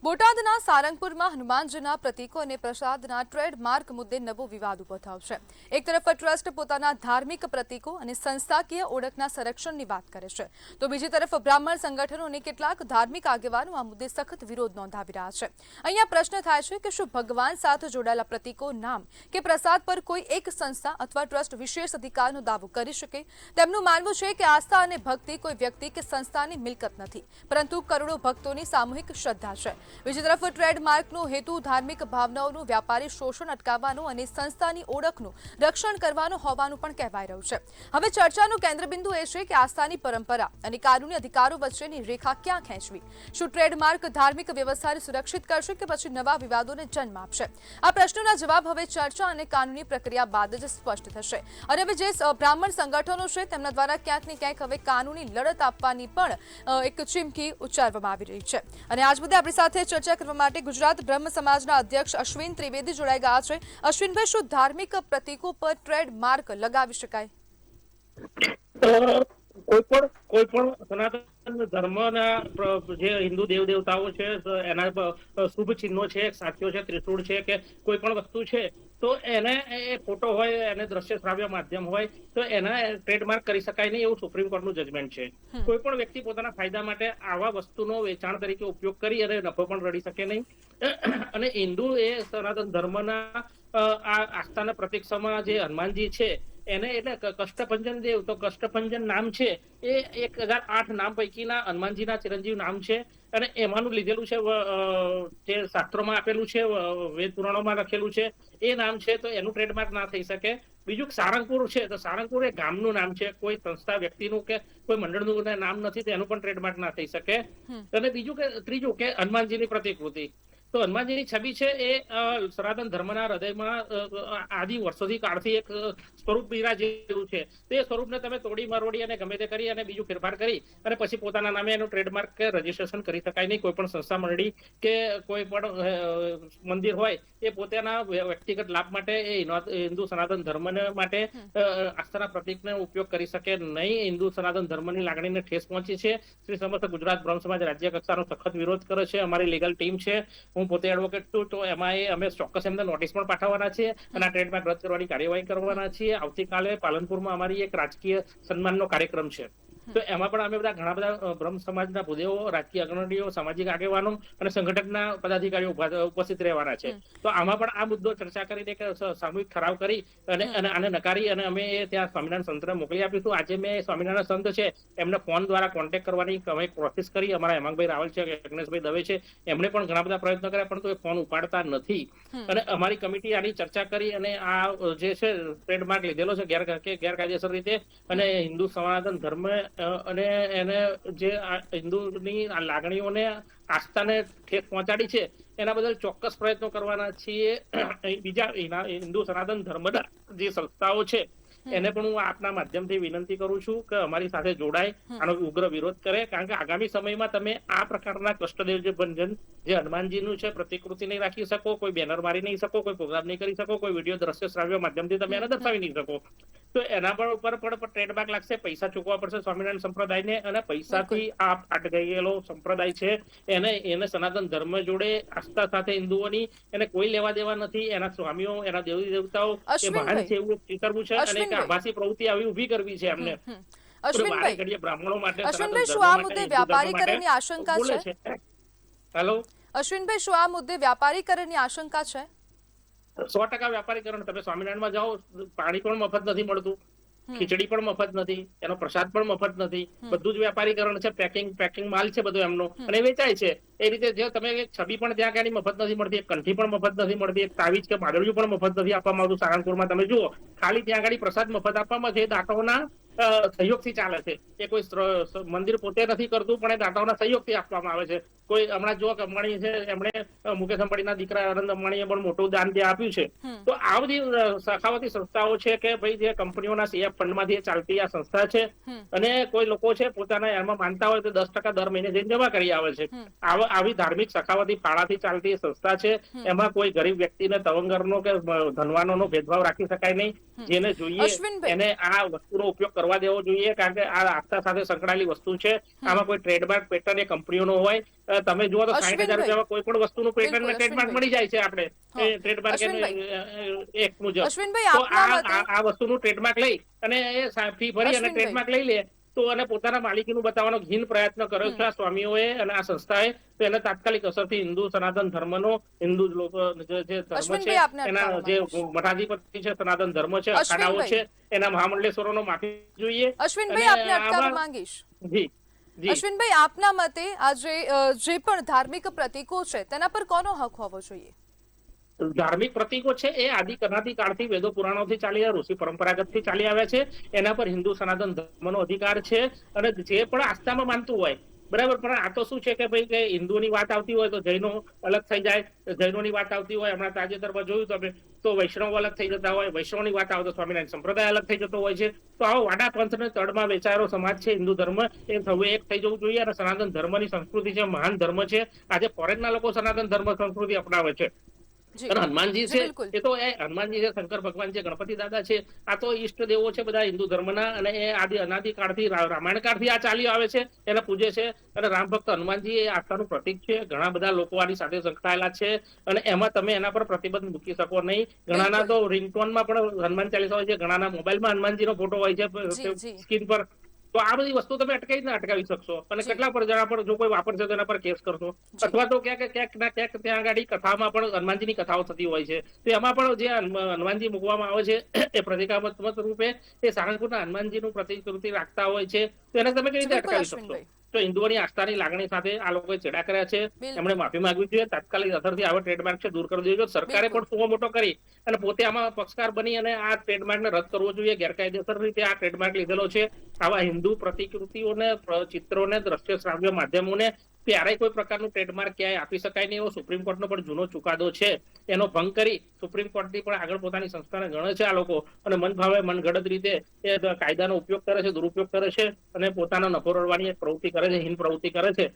બોટાદના સારંગપુરમાં હનુમાનજીના પ્રતીકો અને પ્રસાદના ટ્રેડમાર્ક મુદ્દે નવો વિવાદ ઉભો થયો છે. એક તરફ ટ્રસ્ટ પોતાના ધાર્મિક પ્રતીકો અને સંસ્થાકીય ઓળખના સંરક્ષણની વાત કરે છે, તો બીજી તરફ બ્રાહ્મણ સંગઠનો અને કેટલાક ધાર્મિક આગેવાનો આ મુદ્દે સખત વિરોધ નોંધાવી રહ્યા છે. અહીંયા પ્રશ્ન થાય છે કે શું ભગવાન સાથે જોડાયેલા પ્રતીકો, નામ કે પ્રસાદ પર કોઈ એક સંસ્થા અથવા ટ્રસ્ટ વિશેષ અધિકારનો દાવો કરી શકે? તેમનું માનવું છે કે આસ્થા અને ભક્તિ કોઈ વ્યક્તિ કે સંસ્થાની મિલકત નથી, પરંતુ કરોડો ભક્તોની સામૂહિક શ્રદ્ધા છે. બીજી તરફ ટ્રેડમાર્કનો હેતુ ધાર્મિક ભાવનાઓનું વ્યાપારી શોષણ અટકાવવાનો અને સંસ્થાની ઓળખનું રક્ષણ કરવાનો હોવાનું પણ કહેવાઈ રહ્યું છે. હવે ચર્ચાનું કેન્દ્રબિંદુ એ છે કે આસ્થાની પરંપરા અને કાનૂની અધિકારો વચ્ચેની રેખા ક્યાં ખેંચવી? શું ટ્રેડમાર્ક ધાર્મિક વ્યવસ્થાને સુરક્ષિત કરશે કે પછી નવા વિવાદોને જન્મ આપશે? આ પ્રશ્નોના જવાબ હવે ચર્ચા અને કાનૂની પ્રક્રિયા બાદ જ સ્પષ્ટ થશે. અને હવે જે બ્રાહ્મણ સંગઠનો છે તેમના દ્વારા ક્યાંક ને ક્યાંક હવે કાનૂની લડત આપવાની પણ એક ચીમકી ઉચ્ચારવામાં આવી રહી છે. અને આજ મુદ્દે આપણી સાથે ચર્ચા કરવા માટે ગુજરાત બ્રહ્મ સમાજના અધ્યક્ષ અશ્વિન ત્રિવેદી જોડાઈ ગયા છે. અશ્વિનભાઈ, શું ધાર્મિક પ્રતીકો પર ટ્રેડમાર્ક લગાવી શકાય? કોઈ પણ સનાતન ધર્મના જે હિન્દુ દેવ દેવતાઓ છે એના શુભ ચિહ્નો છે, સાચીઓ છે, ત્રિશૂળ છે કે કોઈ પણ વસ્તુ છે, તો એને એ ફોટો હોય, એને દ્રશ્ય શ્રાવ્ય માધ્યમ હોય તો એના ટ્રેડમાર્ક કરી શકાય નહીં, એવું સુપ્રીમ કોર્ટનું જજમેન્ટ છે. કોઈ પણ વ્યક્તિ પોતાના ફાયદા માટે આવા વસ્તુનો વેચાણ તરીકે ઉપયોગ કરી અને નફો પણ રડી શકે નહીં. અને હિન્દુ એ સનાતન ધર્મના આ આસ્થાના પ્રતીક સમા જે હનુમાનજી છે એને એટલે કષ્ટભંજન દેવ, તો કષ્ટભંજન નામ છે એ 1008 નામ પૈકીના હનુમાનજીના ચિરંજીવ નામ છે. અને એમાંનું લીધેલું છે, જે શાસ્ત્રોમાં આપેલું છે, વેદ પુરાણોમાં લખેલું છે એ નામ છે, તો એનું ટ્રેડમાર્ક ના થઈ શકે. બીજું સારંગપુર છે, તો સારંગપુર એ ગામનું નામ છે, કોઈ સંસ્થા વ્યક્તિનું કે કોઈ મંડળનું નામ નથી, તો એનું પણ ટ્રેડમાર્ક ના થઈ શકે. અને ત્રીજું કે હનુમાનજીની પ્રતિકૃતિ, તો હનુમાનજીની છબી છે એ સનાતન ધર્મના હૃદયમાં આદિ વર્ષોથી કાળથી એક સ્વરૂપ બિરાજેલું છે. તે સ્વરૂપને તમે તોડી મરોડી અને ગમે તે કરી અને બીજું ફેરફાર કરી અને પછી પોતાના નામે એનું ટ્રેડમાર્ક કે રજીસ્ટ્રેશન કરી શકાય નહીં. કોઈ પણ સંસ્થા મંડળી કે કોઈ પણ મંદિર હોય એ પોતાના વ્યક્તિગત લાભ માટે એ હિન્દુ સનાતન ધર્મને માટે આસ્થાના પ્રતીકનો ઉપયોગ કરી શકે નહીં. હિન્દુ સનાતન ધર્મની લાગણીને ઠેસ પહોંચી છે. શ્રી સમસ્ત ગુજરાત બ્રહ્મ સમાજ રાજ્ય કક્ષાનો સખત વિરોધ કરે છે. અમારી લીગલ ટીમ છે, હું પોતે એડવોકેટ છું, તો એમાં અમે ચોક્કસ એમને નોટિસ પણ પાઠવવાના છીએ અને આ ટ્રેડમાર્ક રદ કરવાની કાર્યવાહી કરવાના છીએ. આવતીકાલે પાલનપુરમાં અમારી એક રાજકીય સન્માનનો કાર્યક્રમ છે, તો એમાં પણ અમે ઘણા બધા બ્રહ્મ સમાજના ભૂદેવો, રાજકીય અગ્રણીઓ, સામાજિક આગેવાનો અને સંગઠનના પદાધિકારીઓ ઉપસ્થિત રહેવાના છે. તો આમાં પણ આ મુદ્દો ચર્ચા કરીને એક સામૂહિક ઠરાવ કરી અને આને નકારી અને અમે ત્યાં સ્વામિનારાયણ સંતને મોકલી આપીશું. આજે મેં સ્વામિનારાયણ સંત છે એમને ફોન દ્વારા કોન્ટેક્ટ કરવાની અમે પ્રોસેસ કરી. અમારા હેમાંગભાઈ રાવલ છે, અગ્નેશભાઈ દવે છે, એમણે પણ ઘણા બધા પ્રયત્નો કર્યા, પરંતુ એ ફોન ઉપાડતા નથી. અને અમારી કમિટી આની ચર્ચા કરી અને આ જે છે ટ્રેડમાર્ક લીધેલો છે ગેરકાયદેસર રીતે અને હિન્દુ સનાતન ધર્મ અને એને જે હિન્દુની લાગણીઓને, આસ્થાને ઠેસ પહોંચાડી છે એના બદલ ચોક્કસ પ્રયત્નો કરવાના છીએ. બીજા હિન્દુ સનાતન ધર્મના જે સંસ્થાઓ છે એને પણ હું આપના માધ્યમથી વિનંતી કરું છું કે અમારી સાથે જોડાય, આનો ઉગ્ર વિરોધ કરે. કારણ કે આગામી સમયમાં તમે આ પ્રકારના કષ્ટદેવ જે ભંજન જે હનુમાનજીનું છે પ્રતિકૃતિ નહીં રાખી શકો, કોઈ બેનર મારી નહીં શકો, કોઈ પ્રોગ્રામ નહીં કરી શકો, કોઈ વિડીયો દ્રશ્ય શ્રાવ્ય માધ્યમથી તમે એને દર્શાવી નહીં શકો, તો એના પર ઉપર પણ ટ્રેડમાર્ક લાગશે. પૈસા ચૂકવવા પડશે સ્વામિનારાયણ સંપ્રદાયને, અને પૈસાથી આ ફાટ ગયેલો સંપ્રદાય છે એને સનાતન ધર્મ જોડે આસ્થા સાથે હિન્દુઓની એને કોઈ લેવા દેવા નથી. એના સ્વામીઓ, એના દેવી દેવતાઓ એ મહાન છે એવું સ્વીકારવું છે અને એક આભાસી પ્રવૃત્તિ આવી ઉભી કરવી છે એમને. બ્રાહ્મણો માટે, અશ્વિનભાઈ, શું આ મુદ્દે વ્યાપારીકરણની આશંકા છે? હેલો અશ્વિનભાઈ, શું આ મુદ્દે વ્યાપારીકરણની આશંકા છે? 100% વ્યાપારીકરણ. તમે સ્વામિનારાયણમાં જાઓ, પાણી પણ મફત નથી મળતું, ખીચડી પણ મફત નથી, એનો પ્રસાદ પણ મફત નથી, બધું જ વ્યાપારીકરણ છે. પેકિંગ માલ છે બધો એમનો અને વેચાય છે. એ રીતે જે તમે છબી પણ ત્યાં આગળ મફત નથી મળતી, એક કંઠી પણ મફત નથી મળતી, એક તાવીજ કે માદળિયું પણ મફત નથી આપવામાં આવતું. સારંગપુરમાં તમે જુઓ, ખાલી ત્યાં આગળ પ્રસાદ મફત આપવામાં છે, દાતાઓના સહયોગથી ચાલે છે. એ કોઈ મંદિર પોતે નથી કરતું, પણ એ દાતાઓના સહયોગથી આપવામાં આવે છે. કોઈ હમણાં જો અંબાણી છે, એમણે મુકેશ અંબાણીના દીકરા આનંદ અંબાણીએ પણ મોટું દાન ત્યાં આપ્યું છે. તો આ બધી સખાવતી સંસ્થાઓ છે કે ભાઈ જે કંપનીઓના સીએફ ફંડમાંથી ચાલતી આ સંસ્થા છે. અને કોઈ લોકો છે પોતાના એમાં માનતા હોય તો 10% દર મહિને જઈને જમા કરી આવે છે. આવા આવી ધાર્મિક સખાવતી ફાળાથી ચાલતી સંસ્થા છે, એમાં કોઈ ગરીબ વ્યક્તિને તવંગરનો કે ધનવાનોનો ભેદભાવ રાખી શકાય નહીં. જેને જોઈએ અશ્વિનભાઈ, એને આ વસ્તુનો ઉપયોગ કરવા દેવો જોઈએ, કારણ કે આ આસ્થા સાથે સંકળાયેલી વસ્તુ છે. આમાં કોઈ ટ્રેડમાર્ક પેટર્ન એ કંપનીઓનો હોય. તમે જુઓ તો 60,000 રૂપિયામાં કોઈ પણ વસ્તુનું પેટર્ન ટ્રેડમાર્ક મળી જાય છે. આપણે ટ્રેડમાર્ક એક્ટ મુજબ તો આ વસ્તુનું ટ્રેડમાર્ક લઈ અને એ ફી ભરી અને ટ્રેડમાર્ક લઈ લે તો અને પોતાના માલિકીનું બતાવવાનો ઘીન પ્રયત્ન કર્યો છે આ સ્વામીઓએ અને આ સંસ્થાએ, તો એને તાત્કાલિક અસરથી હિન્દુ સનાતન ધર્મનો, હિન્દુ લોકો જે ધર્મ છે એના જે મઠાધિપતિ છે, સનાતન ધર્મ છે, અખાડાઓ છે, એના મહામંડલેશ્વરોનો માફી જોઈએ. અશ્વિનભાઈ, આપને અટકાવવા માંગીશ. જી અશ્વિનભાઈ, આપના મતે આજે જે પણ ધાર્મિક પ્રતીકો છે તેના પર કોનો હક હોવો જોઈએ? ધાર્મિક પ્રતીકો છે એ આદિ કાળથી વેદો પુરાણોથી ચાલી આવ્યા, ઋષિ પરંપરાગતથી ચાલી આવ્યા છે. એના પર હિન્દુ સનાતન ધર્મનો અધિકાર છે. અને જે પણ આસ્થામાં માનતું હોય, બરાબર, પણ આ તો શું છે કે ભાઈ કે હિન્દુની વાત આવતી હોય તો જૈનો અલગ થઈ જાય, જૈનોની વાત આવતી હોય, હમણાં તાજેતરમાં જોયું તમે તો વૈષ્ણવ અલગ થઈ જતા હોય, વૈષ્ણવની વાત આવે તો સ્વામિનારાયણ સંપ્રદાય અલગ થઈ જતો હોય છે. તો આવો વાડા પંથને તળમાં વેચાયેલો સમાજ છે હિન્દુ ધર્મ, એ થવું એક થઈ જવું જોઈએ. અને સનાતન ધર્મની સંસ્કૃતિ છે, મહાન ધર્મ છે. આજે ફોરેનના લોકો સનાતન ધર્મ સંસ્કૃતિ અપનાવે છે. અને હનુમાનજી છે એ તો હનુમાનજી છે, શંકર ભગવાન છે, ગણપતિ દાદા છે, આ તો ઈષ્ટ દેવો છે બધા હિન્દુ ધર્મના. અને એ આદિ અનાદિ કાળથી, રામાયણ કાળથી આ ચાલ્યો આવે છે, એને પૂજે છે. અને રામ ભક્ત હનુમાનજી એ આસ્થાનું પ્રતીક છે. ઘણા બધા લોકો આની સાથે સંકળાયેલા છે અને એમાં તમે એના પર પ્રતિબંધ મૂકી શકો નહીં. ઘણાના તો રિંગટોનમાં પણ હનુમાન ચાલીસા હોય છે, ઘણાના મોબાઈલમાં હનુમાનજીનો ફોટો હોય છે સ્ક્રીન પર. તો આ બધી વસ્તુ તમે અટકાવી શકશો. અને કેટલા પર જણા પર જો કોઈ વાપરશે તો એના પર કેસ કરશો. અથવા તો ક્યાંક ના ક્યાંક ત્યાં આગળ કથામાં પણ હનુમાનજીની કથાઓ થતી હોય છે, તો એમાં પણ જે હનુમાનજી મૂકવામાં આવે છે એ પ્રતિકાત્મક રૂપે એ સારંગપુરના હનુમાનજીનું પ્રતિકૃતિ રાખતા હોય છે, તો એને તમે કેવી રીતે અટકાવી શકશો? તો હિન્દુઓની આસ્થાની લાગણી સાથે આ લોકોએ ચેડા કર્યા છે. એમણે માફી માંગવી જોઈએ. તાત્કાલિક અસરથી આવા ટ્રેડમાર્ક છે દૂર કરવો જોઈએ. સરકારે પણ સુઓ મોટો કરી અને પોતે આમાં પક્ષકાર બની અને આ ટ્રેડમાર્કને રદ કરવો જોઈએ. ગેરકાયદેસર રીતે આ ટ્રેડમાર્ક લીધેલો છે. આવા હિન્દુ પ્રતિકૃતિઓને, ચિત્રોને, દ્રશ્ય શ્રાવ્ય માધ્યમોને ક્યારેય કોઈ પ્રકારનું ટ્રેડમાર્ક ક્યાંય આપી શકાય નહીં. એવો સુપ્રીમ કોર્ટનો પણ જૂનો ચુકાદો છે. એનો ભંગ કરી સુપ્રીમ કોર્ટની પણ આગળ પોતાની સંસ્થાને ગણે છે આ લોકો, અને મન ભાવે મનગઢત રીતે એ કાયદાનો ઉપયોગ કરે છે, દુરુપયોગ કરે છે અને પોતાનો નફો રળવાની એક પ્રવૃત્તિ કરે છે, હીન પ્રવૃત્તિ કરે છે.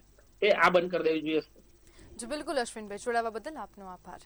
એ આ બંધ કરી દેવી જોઈએ. જી બિલકુલ અશ્વિનભાઈ, જોડાવા બદલ આપનો આભાર.